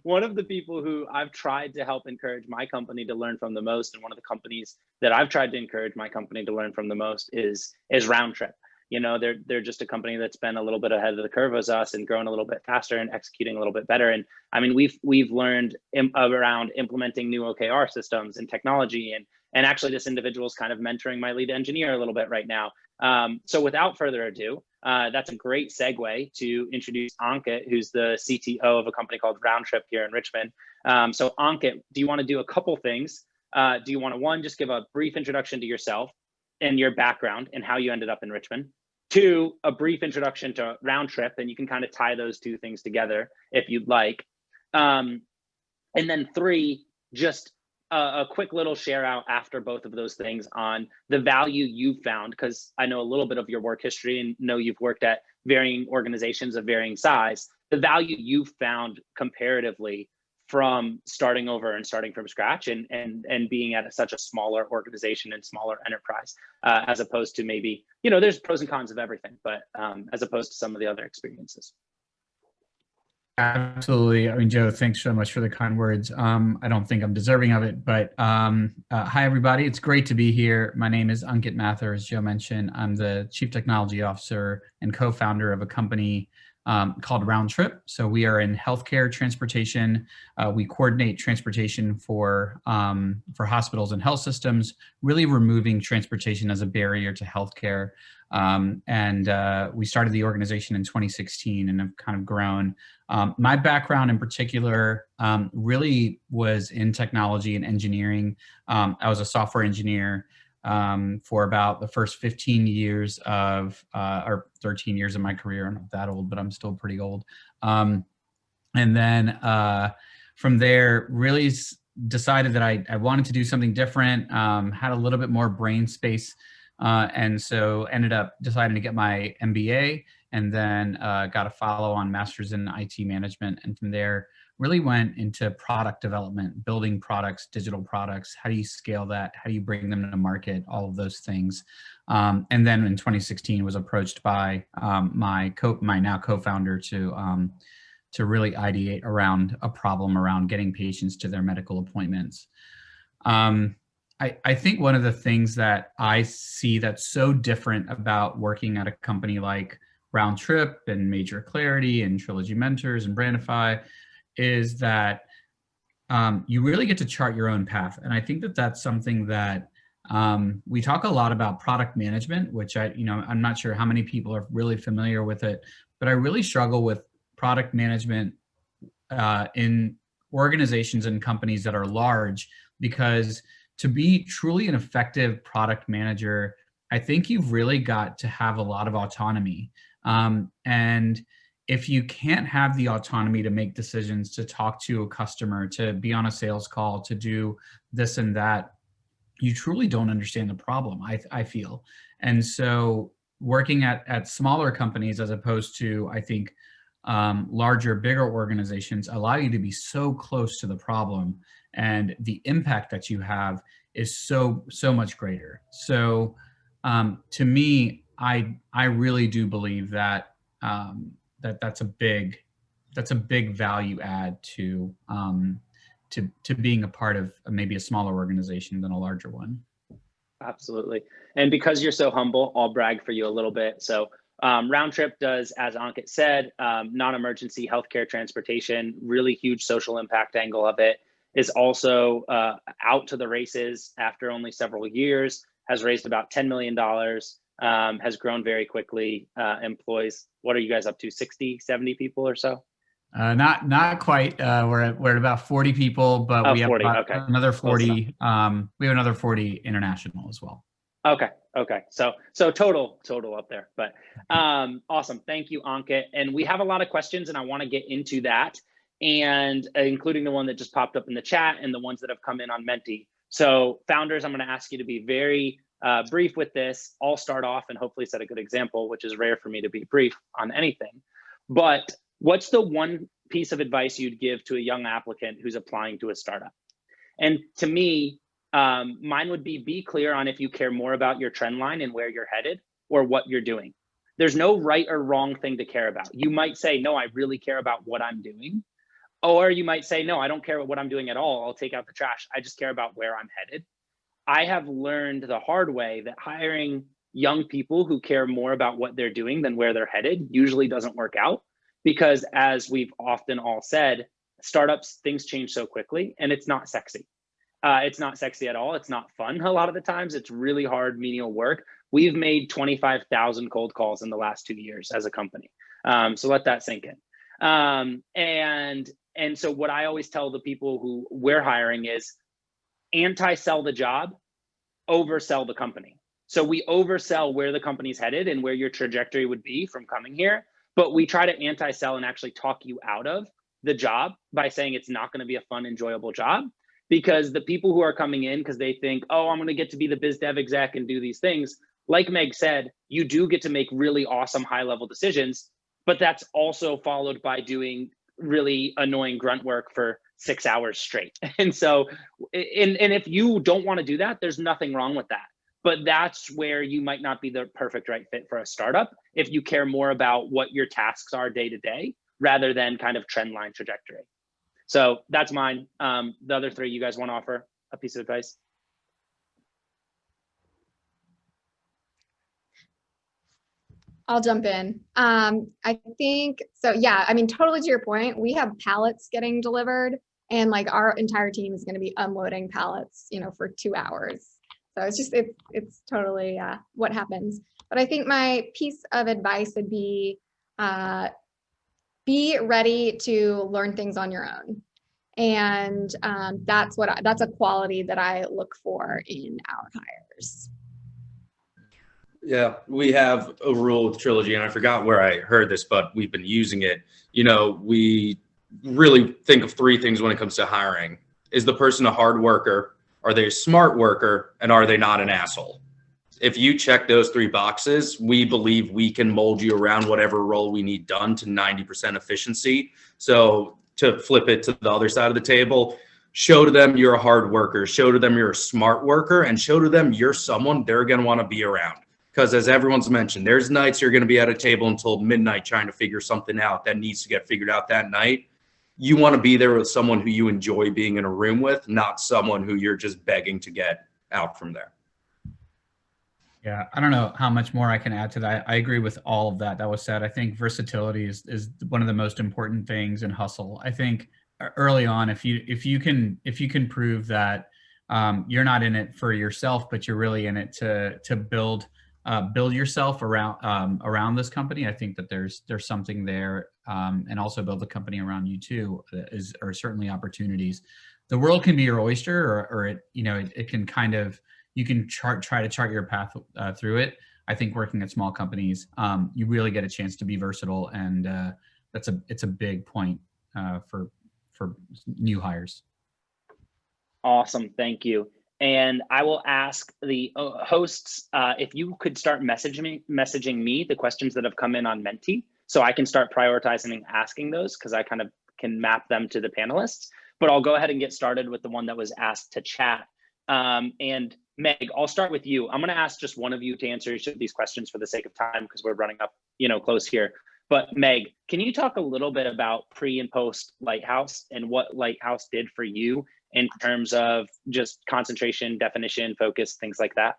Speaker 5: One of the people who I've tried to help encourage my company to learn from the most, and one of the companies that I've tried to encourage my company to learn from the most is Roundtrip. You know, they're just a company that's been a little bit ahead of the curve as us and growing a little bit faster and executing a little bit better. And I mean, we've learned around implementing new OKR systems and technology, and actually this individual is kind of mentoring my lead engineer a little bit right now. So without further ado, that's a great segue to introduce Ankit, who's the CTO of a company called Roundtrip here in Richmond. So Ankit, do you want to do a couple things? Do you want to, one, just give a brief introduction to yourself and your background and how you ended up in Richmond? Two, a brief introduction to Roundtrip, and you can kind of tie those two things together if you'd like. And then three, just a quick little share out after both of those things on the value you've found, because I know a little bit of your work history and know you've worked at varying organizations of varying size, the value you've found comparatively from starting over and starting from scratch and being at such a smaller organization and smaller enterprise, as opposed to maybe, you know, there's pros and cons of everything, but as opposed to some of the other experiences.
Speaker 8: Absolutely. I mean, Joe, thanks so much for the kind words. I don't think I'm deserving of it, but hi, everybody. It's great to be here. My name is Ankit Mathur, as Joe mentioned. I'm the Chief Technology Officer and co-founder of a company called Roundtrip. So we are in healthcare transportation. We coordinate transportation for hospitals and health systems, really removing transportation as a barrier to healthcare. We started the organization in 2016 and have kind of grown. My background in particular really was in technology and engineering. I was a software engineer for about the first 15 years of, or 13 years of my career. I'm not that old, but I'm still pretty old. And then from there, really decided that I wanted to do something different, had a little bit more brain space. And so ended up deciding to get my MBA, and then got a follow-on master's in IT management. And from there, really went into product development, building products, digital products. How do you scale that? How do you bring them to market? All of those things. And then in 2016 was approached by my now co-founder to really ideate around a problem around getting patients to their medical appointments. I think one of the things that I see that's so different about working at a company like Roundtrip and MajorClarity and Trilogy Mentors and Brandefy is that you really get to chart your own path. And I think that that's something that we talk a lot about product management, which I'm not sure how many people are really familiar with it, but I really struggle with product management in organizations and companies that are large, because to be truly an effective product manager, I think you've really got to have a lot of autonomy. And if you can't have the autonomy to make decisions, to talk to a customer, to be on a sales call, to do this and that, you truly don't understand the problem, I feel. And so working at smaller companies, as opposed to, I think, larger, bigger organizations, allow you to be so close to the problem, and the impact that you have is so much greater. So to me, I really do believe that that's a big value add to being a part of maybe a smaller organization than a larger one.
Speaker 5: Absolutely. And because you're so humble, I'll brag for you a little bit. So Roundtrip does, as Ankit said, non-emergency healthcare transportation. Really huge social impact angle of it. Is also out to the races after only several years, has raised about $10 million, has grown very quickly, employs, what are you guys up to, 60, 70 people or so?
Speaker 8: Not quite. We're at about 40 people, but we have
Speaker 5: 40, okay.
Speaker 8: Another 40. We have another 40 international as well.
Speaker 5: Okay. So total up there, but awesome. Thank you, Ankit. And we have a lot of questions, and I want to get into that, and including the one that just popped up in the chat and the ones that have come in on Menti. So founders, I'm going to ask you to be very brief with this. I'll start off and hopefully set a good example, which is rare for me to be brief on anything. But what's the one piece of advice you'd give to a young applicant who's applying to a startup? And to me, mine would be clear on if you care more about your trend line and where you're headed or what you're doing. There's no right or wrong thing to care about. You might say, no, I really care about what I'm doing. Or you might say, no, I don't care what I'm doing at all. I'll take out the trash. I just care about where I'm headed. I have learned the hard way that hiring, young people who care more about what they're doing than where they're headed usually doesn't work out, because as we've often all said, startups, things change so quickly and it's not sexy. It's not sexy at all. It's not fun. A lot of the times it's really hard menial work. We've made 25,000 cold calls in the last 2 years as a company. So let that sink in. And so what I always tell the people who we're hiring is anti-sell the job, oversell the company. So we oversell where the company's headed and where your trajectory would be from coming here, but we try to anti-sell and actually talk you out of the job by saying it's not going to be a fun, enjoyable job. Because the people who are coming in because they think, oh, I'm going to get to be the biz dev exec and do these things, like Meg said, you do get to make really awesome high-level decisions, but that's also followed by doing really annoying grunt work for 6 hours straight. And so, and if you don't want to do that, there's nothing wrong with that. But that's where you might not be the perfect right fit for a startup if you care more about what your tasks are day to day rather than kind of trend line trajectory. So that's mine. The other three, you guys want to offer a piece of advice?
Speaker 7: I'll jump in. I think, so yeah, I mean, totally to your point, we have pallets getting delivered and like our entire team is going to be unloading pallets, you know, for 2 hours. So it's just, it's totally what happens. But I think my piece of advice would be ready to learn things on your own. And that's a quality that I look for in our hires.
Speaker 6: Yeah, we have a rule with Trilogy, and I forgot where I heard this, but we've been using it. You know, we really think of three things when it comes to hiring. Is the person a hard worker? Are they a smart worker? And are they not an asshole? If you check those three boxes, we believe we can mold you around whatever role we need done to 90% efficiency. So to flip it to the other side of the table, show to them you're a hard worker, show to them you're a smart worker, and show to them you're someone they're going to want to be around. Because as everyone's mentioned, there's nights you're going to be at a table until midnight trying to figure something out that needs to get figured out that night. You want to be there with someone who you enjoy being in a room with, not someone who you're just begging to get out from there.
Speaker 8: Yeah, I don't know how much more I can add to that. I agree with all of that was said. I think versatility is one of the most important things in hustle. I think early on, if you can prove that you're not in it for yourself, but you're really in it to build yourself around this company, I think that there's something there, and also build the company around you too are certainly opportunities. The world can be your oyster, or it can kind of, you can try to chart your path through it. I think working at small companies, you really get a chance to be versatile, and it's a big point for new hires.
Speaker 5: Awesome, thank you. And I will ask the hosts if you could start messaging me the questions that have come in on Menti, so I can start prioritizing and asking those, because I kind of can map them to the panelists. But I'll go ahead and get started with the one that was asked to chat. And Meg, I'll start with you. I'm going to ask just one of you to answer each of these questions for the sake of time, because we're running up, close here. But Meg, can you talk a little bit about pre and post Lighthouse and what Lighthouse did for you in terms of just concentration, definition, focus, things like that?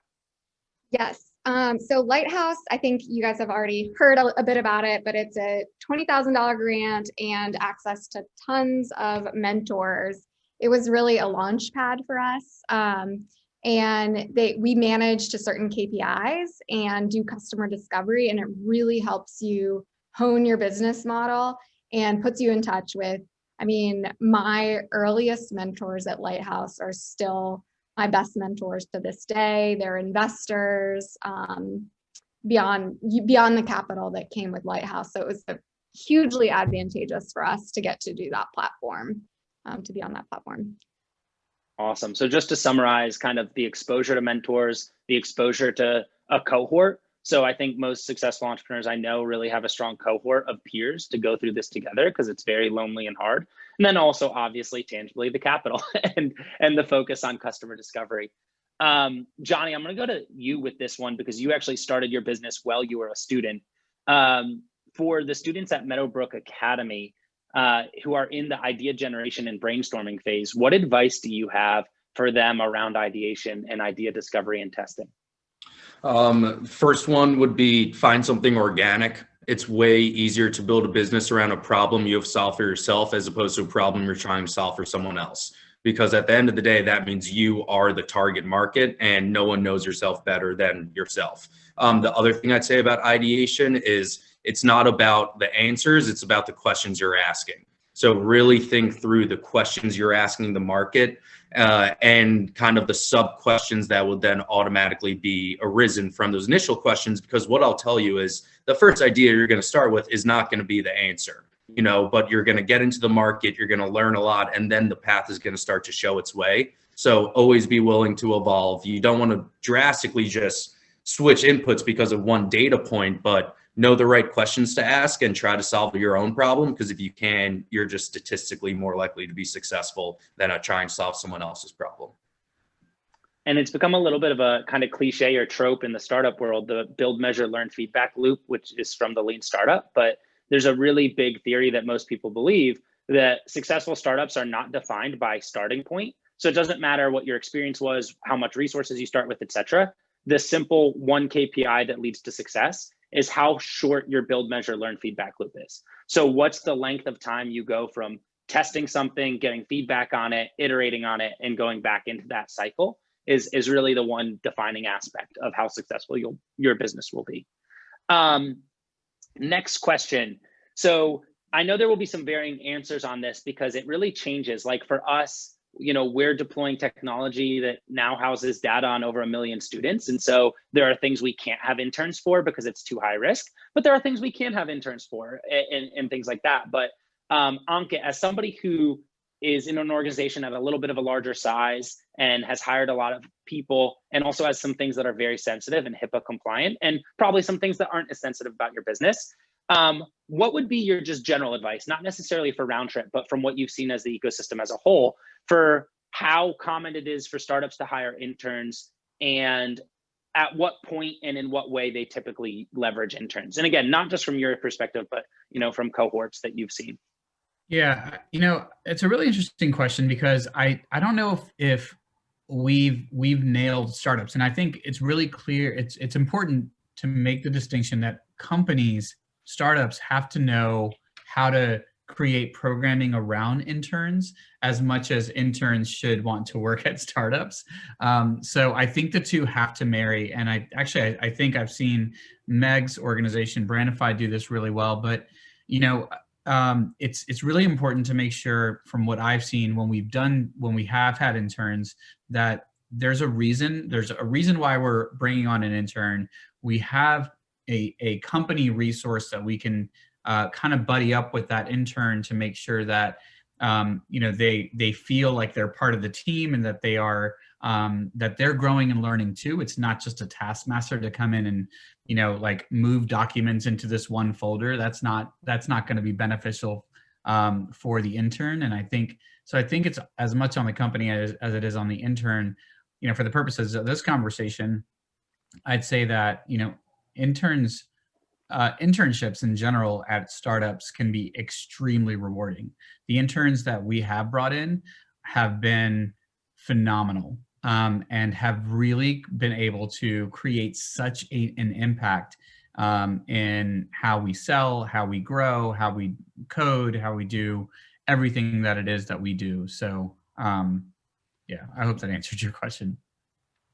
Speaker 7: Yes. So Lighthouse, I think you guys have already heard a bit about it, but it's a $20,000 grant and access to tons of mentors. It was really a launch pad for us. And we manage to certain KPIs and do customer discovery, and it really helps you hone your business model and puts you in touch with, my earliest mentors at Lighthouse are still my best mentors to this day. They're investors beyond the capital that came with Lighthouse. So it was hugely advantageous for us to get to do that platform, to be on that platform.
Speaker 5: Awesome. So just to summarize kind of the exposure to mentors, the exposure to a cohort. So I think most successful entrepreneurs I know really have a strong cohort of peers to go through this together, because it's very lonely and hard. And then also obviously tangibly the capital and the focus on customer discovery. Johnny, I'm going to go to you with this one, because you actually started your business while you were a student. For the students at Meadowbrook Academy who are in the idea generation and brainstorming phase, what advice do you have for them around ideation and idea discovery and testing?
Speaker 6: First one would be find something organic. It's way easier to build a business around a problem you have solved for yourself as opposed to a problem you're trying to solve for someone else. Because at the end of the day, that means you are the target market and no one knows yourself better than yourself. The other thing I'd say about ideation is it's not about the answers, it's about the questions you're asking. So really think through the questions you're asking the market and kind of the sub questions that would then automatically be arisen from those initial questions. Because what I'll tell you is the first idea you're going to start with is not going to be the answer, you know, but you're going to get into the market, you're going to learn a lot, and then the path is going to start to show its way. So always be willing to evolve. You don't want to drastically just switch inputs because of one data point, but know the right questions to ask and try to solve your own problem. Because if you can, you're just statistically more likely to be successful than trying to solve someone else's problem.
Speaker 5: And it's become a little bit of a kind of cliche or trope in the startup world, the build, measure, learn, feedback loop, which is from the lean startup. But there's a really big theory that most people believe that successful startups are not defined by starting point. So it doesn't matter what your experience was, how much resources you start with, et cetera. The simple one KPI that leads to success is how short your build, measure, learn, feedback loop is. So what's the length of time you go from testing something, getting feedback on it, iterating on it, and going back into that cycle is really the one defining aspect of how successful your business will be. Next question. So I know there will be some varying answers on this because it really changes. Like for us, you know, we're deploying technology that now houses data on over 1 million students. And so there are things we can't have interns for because it's too high risk, but there are things we can have interns for and things like that. But Ankit, as somebody who is in an organization at a little bit of a larger size and has hired a lot of people and also has some things that are very sensitive and HIPAA compliant and probably some things that aren't as sensitive about your business, what would be your just general advice, not necessarily for Roundtrip, but from what you've seen as the ecosystem as a whole, for how common it is for startups to hire interns and at what point and in what way they typically leverage interns? And again, not just from your perspective, but, you know, from cohorts that you've seen.
Speaker 8: Yeah, you know, it's a really interesting question because I don't know if we've nailed startups, and I think it's really clear. It's important to make the distinction that startups have to know how to create programming around interns as much as interns should want to work at startups. So I think the two have to marry. And I think I've seen Meg's organization, Brandefy, do this really well. But, you know, it's really important to make sure, from what I've seen when we have had interns, that there's a reason why we're bringing on an intern. We have a company resource that we can kind of buddy up with that intern to make sure that you know, they feel like they're part of the team and that that they're growing and learning too. It's not just a taskmaster to come in and, you know, like move documents into this one folder. That's not going to be beneficial for the intern. And I think it's as much on the company as it is on the intern. You know, for the purposes of this conversation, I'd say that, you know, internships in general at startups can be extremely rewarding. The interns that we have brought in have been phenomenal and have really been able to create such an impact in how we sell, how we grow, how we code, how we do everything that it is that we do. So yeah, I hope that answered your question.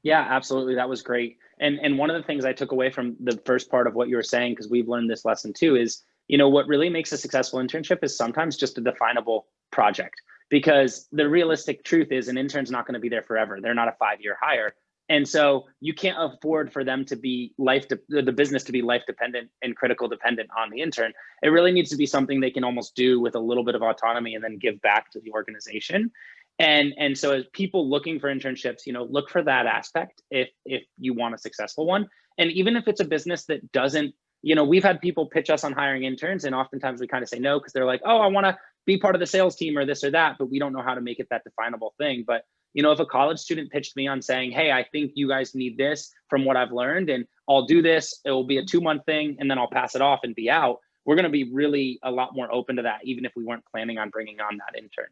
Speaker 5: Yeah, absolutely. That was great. And one of the things I took away from the first part of what you were saying, because we've learned this lesson too, is, you know, what really makes a successful internship is sometimes just a definable project, because the realistic truth is an intern's not going to be there forever. They're not a 5-year hire. And so you can't afford for them to be the business to be life dependent and critical dependent on the intern. It really needs to be something they can almost do with a little bit of autonomy and then give back to the organization. And so as people looking for internships, you know, look for that aspect if you want a successful one. And even if it's a business that doesn't, you know, we've had people pitch us on hiring interns, and oftentimes we kind of say no because they're like, oh, I want to be part of the sales team or this or that, but we don't know how to make it that definable thing. But, you know, if a college student pitched me on saying, hey, I think you guys need this from what I've learned, and I'll do this, it will be a 2-month thing, and then I'll pass it off and be out, we're going to be really a lot more open to that, even if we weren't planning on bringing on that intern.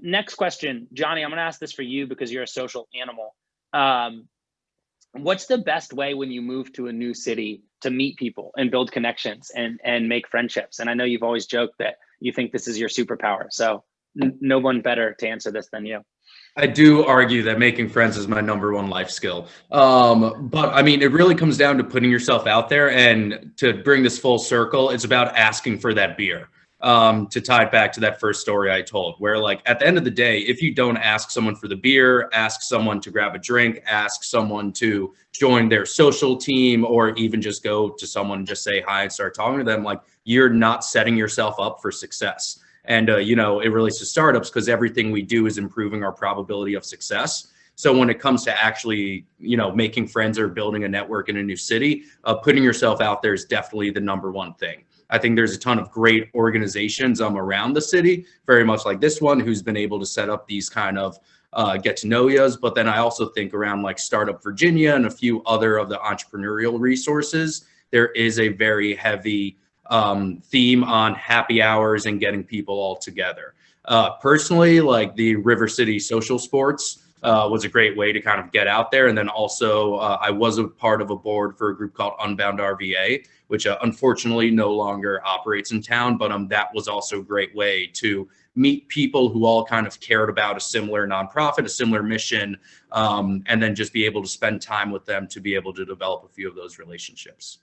Speaker 5: Next question, Johnny, I'm going to ask this for you because you're a social animal. what's the best way when you move to a new city to meet people and build connections and make friendships? And I know you've always joked that you think this is your superpower. So no one better to answer this than you.
Speaker 6: I do argue that making friends is my #1 life skill. But I mean, it really comes down to putting yourself out there. And to bring this full circle, it's about asking for that beer. To tie it back to that first story I told, where like at the end of the day, if you don't ask someone for the beer, ask someone to grab a drink, ask someone to join their social team, or even just go to someone and just say hi and start talking to them, like you're not setting yourself up for success. And, you know, it relates to startups because everything we do is improving our probability of success. So when it comes to actually, you know, making friends or building a network in a new city, putting yourself out there is definitely the #1 thing. I think there's a ton of great organizations around the city, very much like this one, who's been able to set up these kind of get to know yous. But then I also think around like Startup Virginia and a few other of the entrepreneurial resources, there is a very heavy theme on happy hours and getting people all together. Personally, like the River City Social Sports was a great way to kind of get out there. And then also I was a part of a board for a group called Unbound RVA, which unfortunately no longer operates in town, but that was also a great way to meet people who all kind of cared about a similar nonprofit, a similar mission, and then just be able to spend time with them to be able to develop a few of those relationships.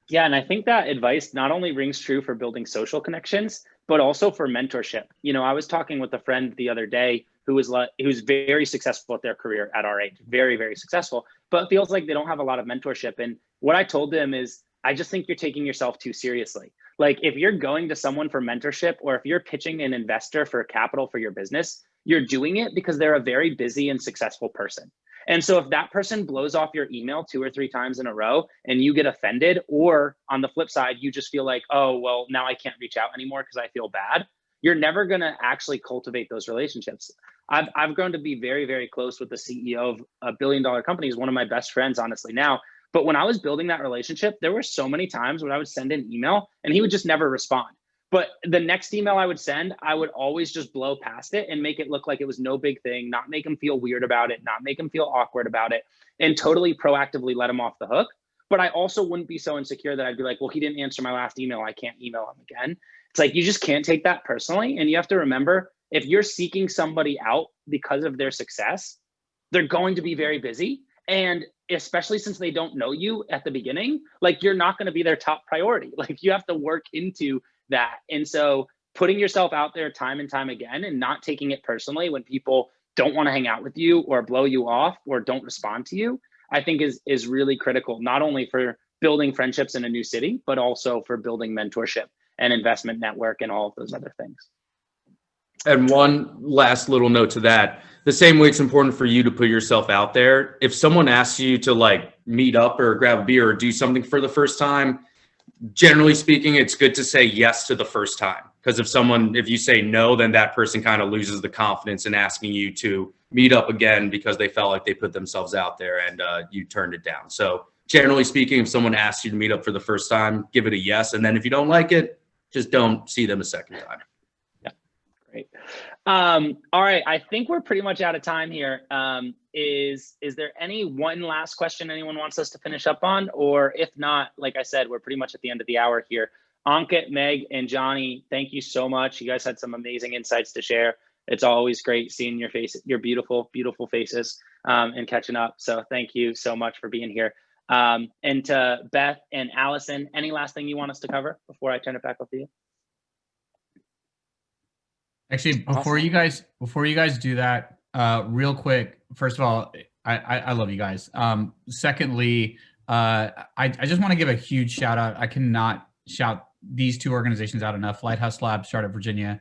Speaker 5: Yeah, and I think that advice not only rings true for building social connections, but also for mentorship. You know, I was talking with a friend the other day who's very successful at their career at our age, very, very successful, but feels like they don't have a lot of mentorship. And what I told them is, I just think you're taking yourself too seriously. Like if you're going to someone for mentorship, or if you're pitching an investor for capital for your business, you're doing it because they're a very busy and successful person. And so if that person blows off your email 2 or 3 times in a row and you get offended, or on the flip side, you just feel like, oh, well, now I can't reach out anymore because I feel bad, you're never going to actually cultivate those relationships. I've grown to be very, very close with the CEO of a billion-dollar company. He's one of my best friends, honestly, now. But when I was building that relationship, there were so many times when I would send an email and he would just never respond. But the next email I would send, I would always just blow past it and make it look like it was no big thing, not make him feel weird about it, not make him feel awkward about it, and totally proactively let him off the hook. But I also wouldn't be so insecure that I'd be like, well, he didn't answer my last email, I can't email him again. It's like, you just can't take that personally. And you have to remember, if you're seeking somebody out because of their success, they're going to be very busy. And especially since they don't know you at the beginning, like you're not going to be their top priority. Like you have to work into that. And so putting yourself out there time and time again and not taking it personally when people don't want to hang out with you or blow you off or don't respond to you, I think is really critical, not only for building friendships in a new city, but also for building mentorship and investment network and all of those other things.
Speaker 6: And one last little note to that, the same way it's important for you to put yourself out there. If someone asks you to like meet up or grab a beer or do something for the first time, generally speaking, it's good to say yes to the first time. Because if you say no, then that person kind of loses the confidence in asking you to meet up again because they felt like they put themselves out there and you turned it down. So generally speaking, if someone asks you to meet up for the first time, give it a yes. And then if you don't like it, just don't see them a second time.
Speaker 5: Yeah, great. All right, I think we're pretty much out of time here. Is there any one last question anyone wants us to finish up on? Or if not, like I said, we're pretty much at the end of the hour here. Ankit, Meg, and Johnny, thank you so much. You guys had some amazing insights to share. It's always great seeing your face, your beautiful, beautiful faces, and catching up. So thank you so much for being here. And to Beth and Allison, any last thing you want us to cover before I turn it back over to you?
Speaker 8: Actually, before you guys do that, real quick, first of all, I love you guys. Secondly, I just want to give a huge shout out. I cannot shout these 2 organizations out enough: Lighthouse Lab, Startup Virginia,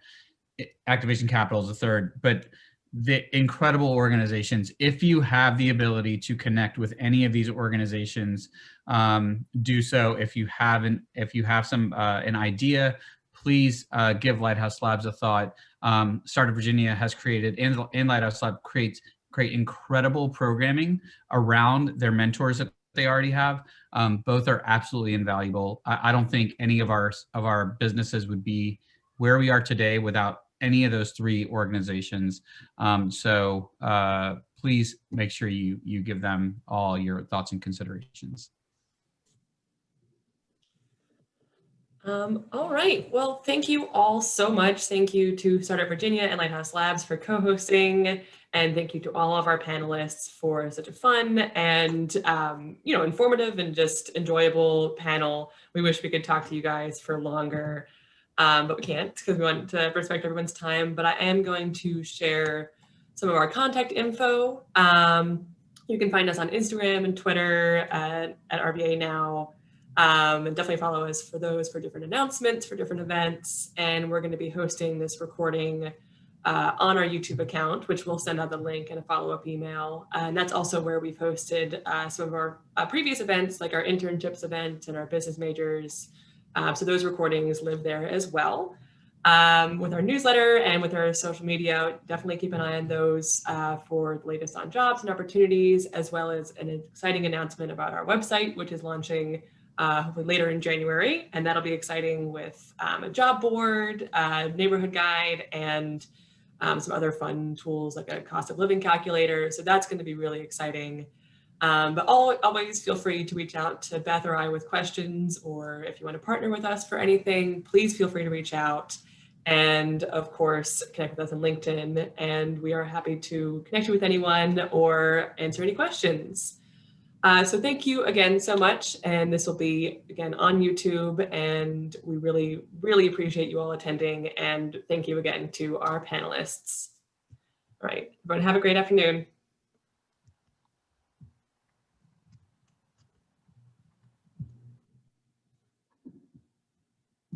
Speaker 8: Activation Capital is the third, but the incredible organizations. If you have the ability to connect with any of these organizations, do so. If you have some an idea, please give Lighthouse Labs a thought. Startup Virginia has created, and Lighthouse Lab create incredible programming around their mentors that they already have. Both are absolutely invaluable. I don't think any of our businesses would be where we are today without any of those 3 organizations. So please make sure you give them all your thoughts and considerations.
Speaker 1: All right. Well, thank you all so much. Thank you to Startup Virginia and Lighthouse Labs for co-hosting. And thank you to all of our panelists for such a fun and, informative and just enjoyable panel. We wish we could talk to you guys for longer, but we can't because we want to respect everyone's time. But I am going to share some of our contact info. You can find us on Instagram and Twitter at RVA Now. And definitely follow us for different announcements, for different events. And we're going to be hosting this recording on our YouTube account, which we'll send out the link and a follow-up email. And that's also where we've hosted some of our previous events, like our internships event and our business majors. So those recordings live there as well. With our newsletter and with our social media, definitely keep an eye on those for the latest on jobs and opportunities, as well as an exciting announcement about our website, which is launching hopefully later in January. And that'll be exciting with a job board, neighborhood guide, and some other fun tools like a cost of living calculator. So that's going to be really exciting. But always feel free to reach out to Beth or I with questions, or if you want to partner with us for anything, please feel free to reach out. And of course, connect with us on LinkedIn. And we are happy to connect you with anyone or answer any questions. So thank you again so much. And this will be again on YouTube, and we really, really appreciate you all attending. And thank you again to our panelists. All right, everyone have a great afternoon.